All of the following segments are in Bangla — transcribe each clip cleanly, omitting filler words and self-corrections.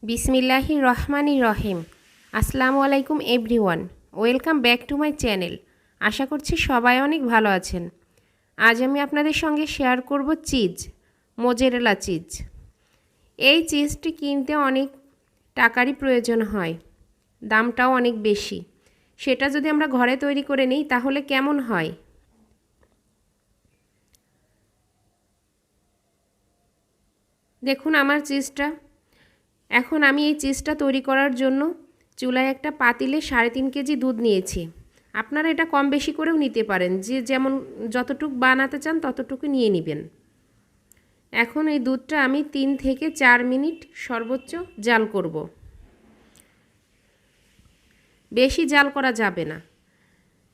বিসমিল্লাহির রহমানির রহিম। আসসালামু আলাইকুম everyone, welcome back to my channel. আশা করছি সবাই অনেক ভালো আছেন। আজ আমি আপনাদের সঙ্গে শেয়ার করব চিজ, মোজারেলা চিজ। এই চিজটি কিনতে অনেক টাকারই প্রয়োজন হয়, দামটাও অনেক বেশি। সেটা যদি আমরা ঘরে তৈরি করে নিই তাহলে কেমন হয়। দেখুন আমার চিজটা। এখন আমি এই চিজটা তৈরি করার জন্য চুলায় একটা পাতিলে 3.5 কেজি দুধ নিয়েছি। আপনারা এটা কম বেশি করেও নিতে পারেন, যে যেমন যতটুকু বানাতে চান ততটুকু নিয়ে নেবেন। এখন এই দুধটা আমি 3 থেকে 4 মিনিট সর্বোচ্চ জাল করব। বেশি জাল করা যাবে না।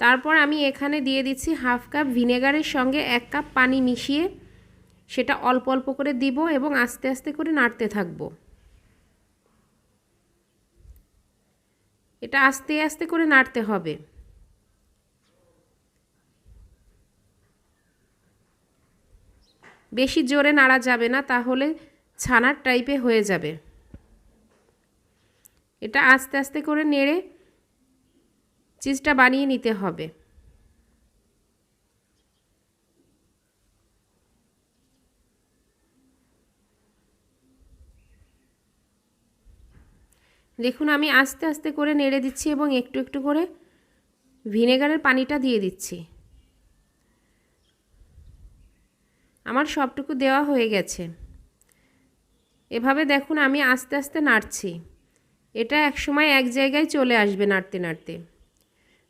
তারপর আমি এখানে দিয়ে দিচ্ছি হাফ কাপ ভিনেগারের সঙ্গে 1 কাপ পানি মিশিয়ে সেটা অল্প অল্প করে দিব এবং আস্তে আস্তে করে নাড়তে থাকবো। এটা আস্তে আস্তে করে নাড়তে হবে। বেশি জোরে নাড়া যাবে না, তাহলে ছানার টাইপে হয়ে যাবে। এটা আস্তে আস্তে করে নেড়ে চিজটা বানিয়ে নিতে হবে। দেখুন আমি আস্তে আস্তে করে নেড়ে দিচ্ছি এবং একটু একটু করে ভিনেগারের পানিটা দিয়ে দিচ্ছি। আমার সবটুকু দেওয়া হয়ে গেছে। এভাবে দেখুন আমি আস্তে আস্তে নাড়ছি। এটা একসময় এক জায়গায় চলে আসবে নাড়তে নাড়তে।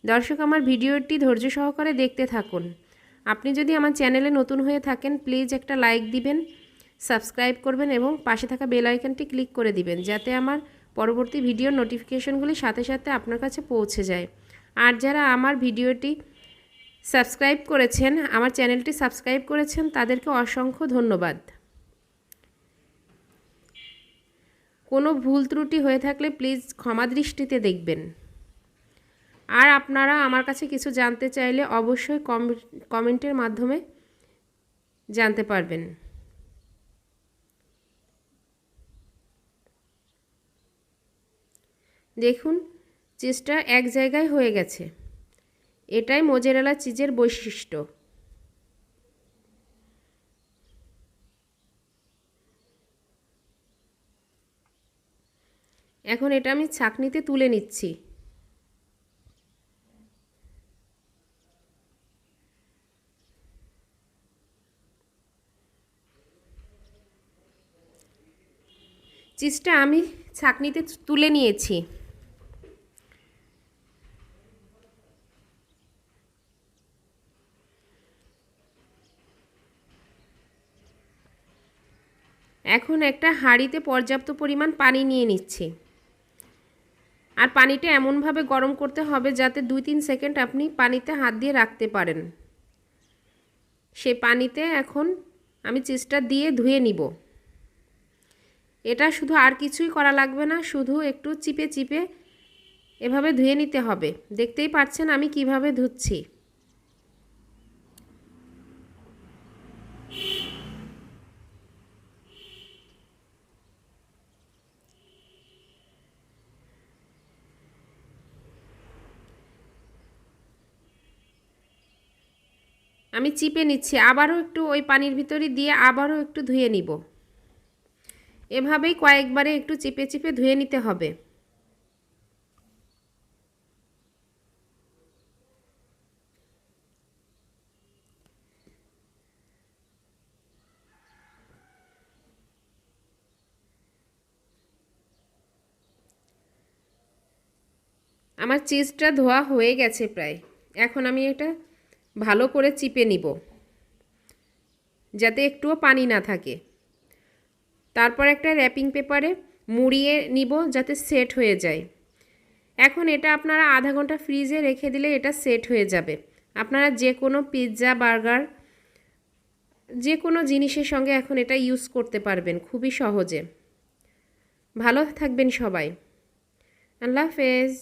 দর্শক, আমার ভিডিওটি ধৈর্য সহকারে দেখতে থাকুন। আপনি যদি আমার চ্যানেলে নতুন হয়ে থাকেন প্লিজ একটা লাইক দিবেন, সাবস্ক্রাইব করবেন এবং পাশে থাকা বেল আইকনটি ক্লিক করে দিবেন, যাতে আমার পরবর্তী ভিডিওর নোটিফিকেশনগুলি সাথে সাথে আপনার কাছে পৌঁছে যায়। আর যারা আমার ভিডিওটি সাবস্ক্রাইব করেছেন, আমার চ্যানেলটি সাবস্ক্রাইব করেছেন, তাদেরকে অসংখ্য ধন্যবাদ। কোনো ভুল ত্রুটি হয়ে থাকলে প্লিজ ক্ষমা দৃষ্টিতে দেখবেন। আর আপনারা আমার কাছে কিছু জানতে চাইলে অবশ্যই কমেন্টের মাধ্যমে জানতে পারবেন। দেখুন চিজটা এক জায়গায় হয়ে গেছে। এটাই মোজারেলা চিজের বৈশিষ্ট্য। এখন এটা আমি ছাঁকনিতে তুলে নিচ্ছি। চিজটা আমি ছাঁকনিতে তুলে নিয়েছি। এখন একটা হাঁড়িতে পর্যাপ্ত পরিমাণ পানি নিয়ে নিচ্ছি। আর পানিটা এমনভাবে গরম করতে হবে যাতে 2-3 সেকেন্ড আপনি পানিতে হাত দিয়ে রাখতে পারেন। সেই পানিতে এখন আমি চিজটা দিয়ে ধুয়ে নিব। এটা শুধু আর কিছুই করা লাগবে না, শুধু একটু চিপে চিপে এভাবে ধুয়ে নিতে হবে। দেখতেই পাচ্ছেন আমি কিভাবে ধুচ্ছি। আমি চিপে নিচ্ছি, আবারও একটু ওই পানির ভিতরে দিয়ে আবারও একটু ধুয়ে নিব। এভাবেই কয়েকবারে একটু চিপে চিপে ধুয়ে নিতে হবে। আমার চিজটা ধোয়া হয়ে গেছে প্রায়। এখন আমি এটা ভালো করে চিপে নিব যাতে একটুও পানি না থাকে। তারপর একটা র্যাপিং পেপারে মুড়িয়ে নিব যাতে সেট হয়ে যায়। এখন এটা আপনারা আধা ঘন্টা ফ্রিজে রেখে দিলে এটা সেট হয়ে যাবে। আপনারা যে কোনো পিৎজা, বার্গার, যে কোনো জিনিসের সঙ্গে এখন এটা ইউজ করতে পারবেন খুবই সহজে। ভালো থাকবেন সবাই। আল্লাহ হাফেজ।